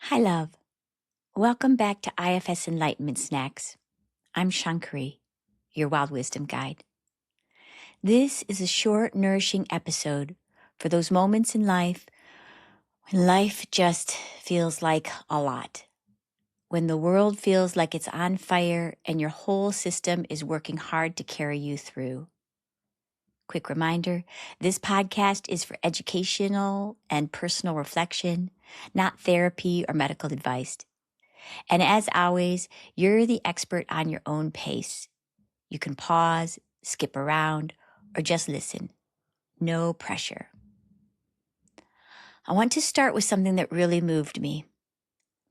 Hi, love. Welcome back to IFS Enlightenment Snacks. I'm Shankari, your Wild Wisdom Guide. This is a short, nourishing episode for those moments in life when life just feels like a lot. When the world feels like it's on fire and your whole system is working hard to carry you through. Quick reminder, this podcast is for educational and personal reflection, not therapy or medical advice. And as always, you're the expert on your own pace. You can pause, skip around, or just listen. No pressure. I want to start with something that really moved me.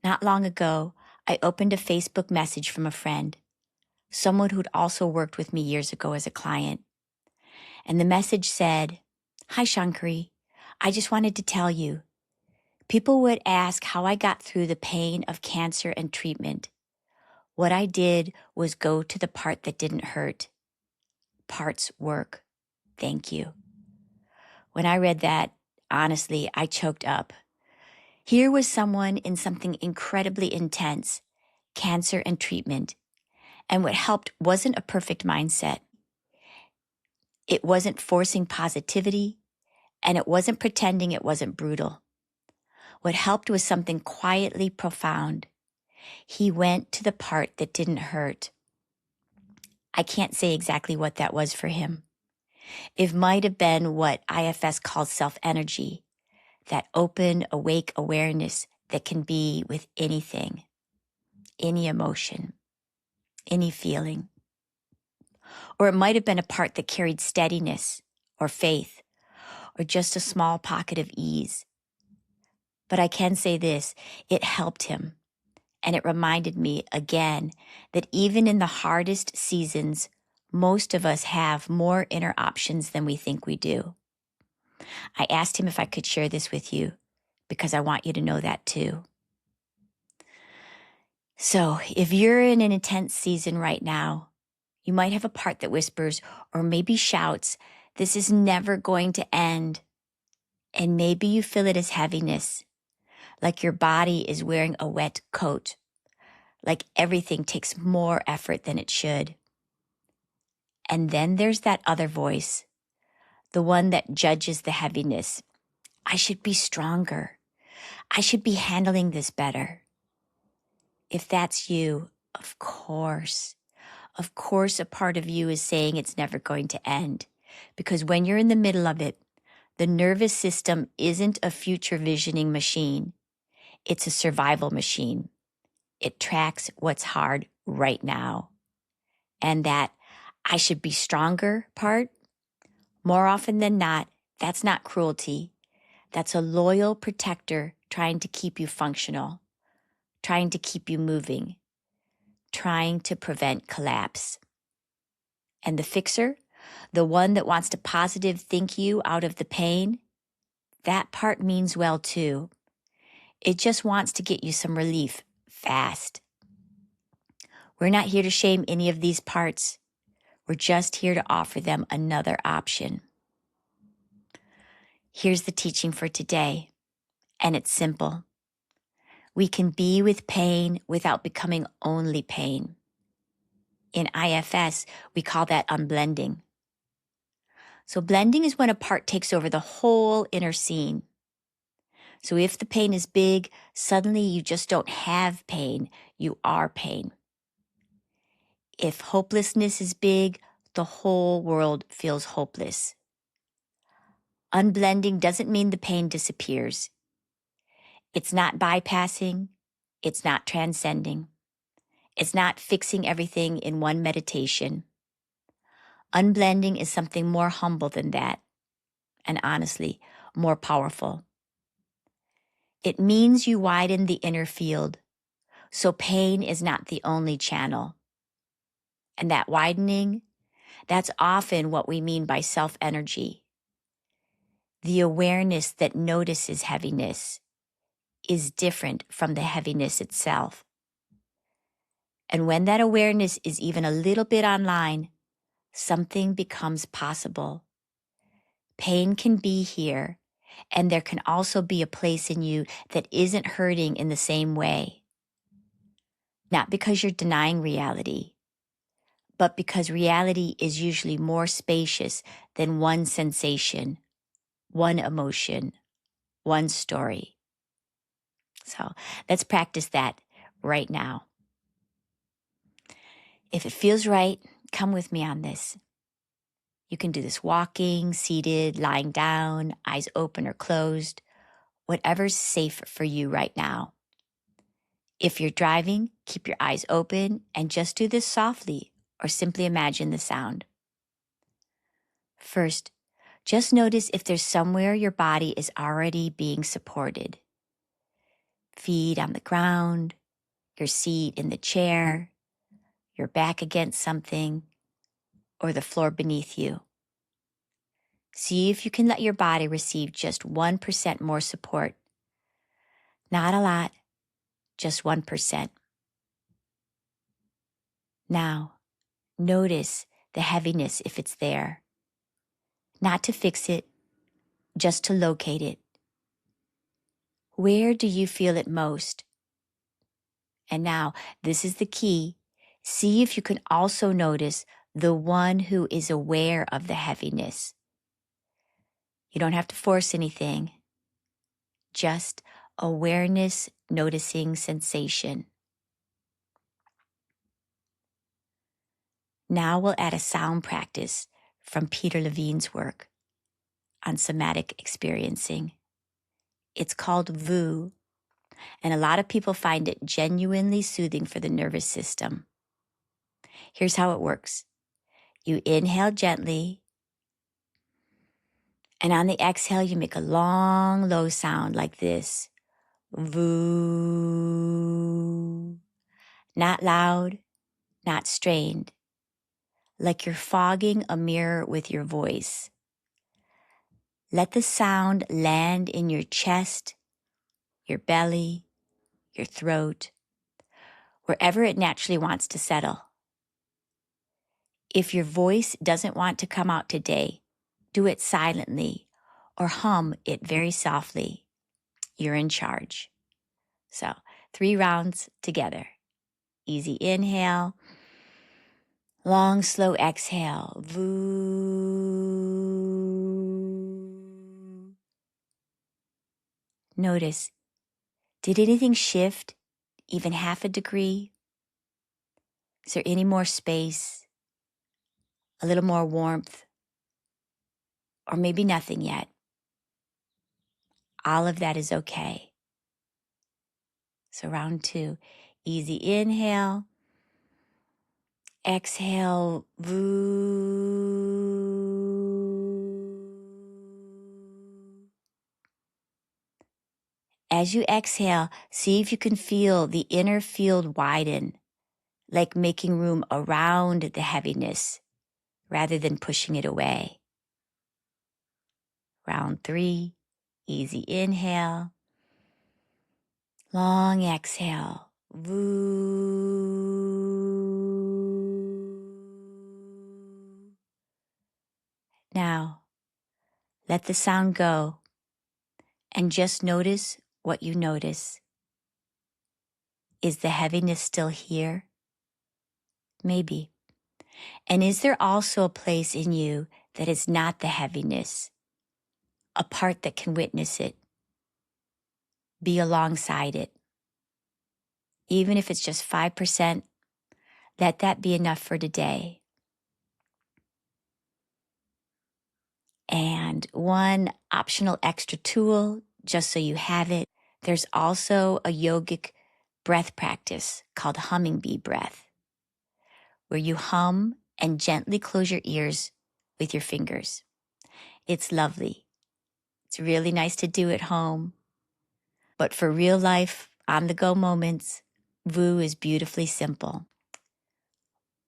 Not long ago, I opened a Facebook message from a friend, someone who'd also worked with me years ago as a client. And the message said, "Hi, Shankari. I just wanted to tell you. People would ask how I got through the pain of cancer and treatment. What I did was go to the part that didn't hurt. Parts work. Thank you." When I read that, honestly, I choked up. Here was someone in something incredibly intense, cancer and treatment. And what helped wasn't a perfect mindset. It wasn't forcing positivity, and it wasn't pretending it wasn't brutal. What helped was something quietly profound. He went to the part that didn't hurt. I can't say exactly what that was for him. It might have been what IFS calls self-energy, that open, awake awareness that can be with anything, any emotion, any feeling. Or it might have been a part that carried steadiness or faith or just a small pocket of ease. But I can say this, it helped him. And it reminded me again that even in the hardest seasons, most of us have more inner options than we think we do. I asked him if I could share this with you because I want you to know that too. So if you're in an intense season right now, you might have a part that whispers or maybe shouts, "This is never going to end." And maybe you feel it as heaviness, like your body is wearing a wet coat, like everything takes more effort than it should. And then there's that other voice, the one that judges the heaviness. I should be stronger. I should be handling this better. If that's you, of course a part of you is saying it's never going to end. Because when you're in the middle of it, the nervous system isn't a future visioning machine. It's a survival machine. It tracks what's hard right now. And that I should be stronger part, more often than not, that's not cruelty. That's a loyal protector trying to keep you functional, trying to keep you moving, trying to prevent collapse. And the fixer, the one that wants to positive think you out of the pain, that part means well too. It just wants to get you some relief fast. We're not here to shame any of these parts. We're just here to offer them another option. Here's the teaching for today, and it's simple. We can be with pain without becoming only pain. In IFS, we call that unblending. So blending is when a part takes over the whole inner scene. So if the pain is big, suddenly you just don't have pain, you are pain. If hopelessness is big, the whole world feels hopeless. Unblending doesn't mean the pain disappears. It's not bypassing, it's not transcending. It's not fixing everything in one meditation. Unblending is something more humble than that, and honestly, more powerful. It means you widen the inner field, so pain is not the only channel. And that widening, that's often what we mean by self-energy. The awareness that notices heaviness is different from the heaviness itself. And when that awareness is even a little bit online, something becomes possible. Pain can be here, And there can also be a place in you that isn't hurting in the same way. Not because you're denying reality, but because reality is usually more spacious than one sensation, one emotion, one story. So let's practice that right now. If it feels right, come with me on this. You can do this walking, seated, lying down, eyes open or closed, whatever's safe for you right now. If you're driving, keep your eyes open and just do this softly or simply imagine the sound. First, just notice if there's somewhere your body is already being supported. Feet on the ground, your seat in the chair, your back against something, or the floor beneath you. See if you can let your body receive just 1% more support. Not a lot, just 1%. Now, notice the heaviness if it's there. Not to fix it, just to locate it. Where do you feel it most? And now, this is the key. See if you can also notice the one who is aware of the heaviness. You don't have to force anything. Just awareness, noticing sensation. Now we'll add a sound practice from Peter Levine's work on somatic experiencing. It's called VU, and a lot of people find it genuinely soothing for the nervous system. Here's how it works. You inhale gently, and on the exhale, you make a long, low sound like this. VU. Not loud, not strained, like you're fogging a mirror with your voice. Let the sound land in your chest, your belly, your throat, wherever it naturally wants to settle. If your voice doesn't want to come out today, do it silently or hum it very softly. You're in charge. So 3 rounds together. Easy inhale, long, slow exhale. Voo. Notice, did anything shift even half a degree? Is there any more space? A little more warmth? Or maybe nothing yet? All of that is okay. So round 2, easy inhale, exhale, voo. As you exhale, see if you can feel the inner field widen, like making room around the heaviness rather than pushing it away. Round 3, easy inhale, long exhale, voo. Now, let the sound go and just notice what you notice. Is the heaviness still here? Maybe. And is there also a place in you that is not the heaviness? A part that can witness it? Be alongside it. Even if it's just 5%, let that be enough for today. And one optional extra tool, just so you have it, there's also a yogic breath practice called humming bee breath, where you hum and gently close your ears with your fingers. It's lovely. It's really nice to do at home. But for real life, on-the-go moments, VU is beautifully simple.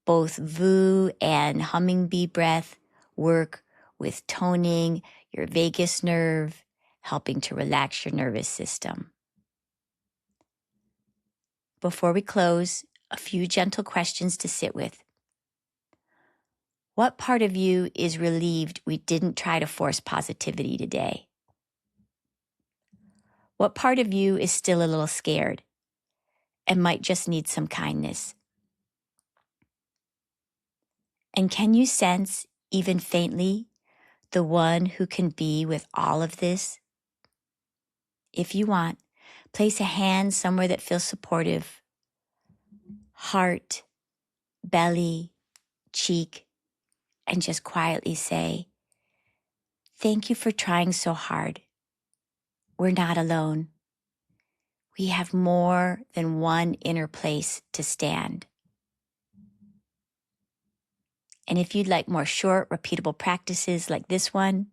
Both VU and humming bee breath work with toning your vagus nerve, helping to relax your nervous system. Before we close, a few gentle questions to sit with. What part of you is relieved we didn't try to force positivity today? What part of you is still a little scared and might just need some kindness? And can you sense, even faintly, the one who can be with all of this? If you want, place a hand somewhere that feels supportive. Heart, belly, cheek, and just quietly say, "Thank you for trying so hard. We're not alone. We have more than one inner place to stand." And if you'd like more short, repeatable practices like this one,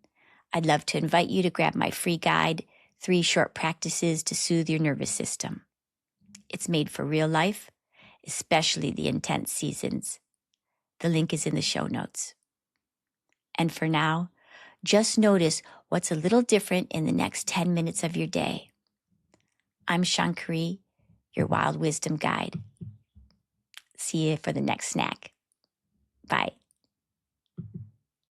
I'd love to invite you to grab my free guide, 3 Short Practices to Soothe Your Nervous System. It's made for real life, especially the intense seasons. The link is in the show notes. And for now, just notice what's a little different in the next 10 minutes of your day. I'm Shankari, your Wild Wisdom Guide. See you for the next snack. Bye.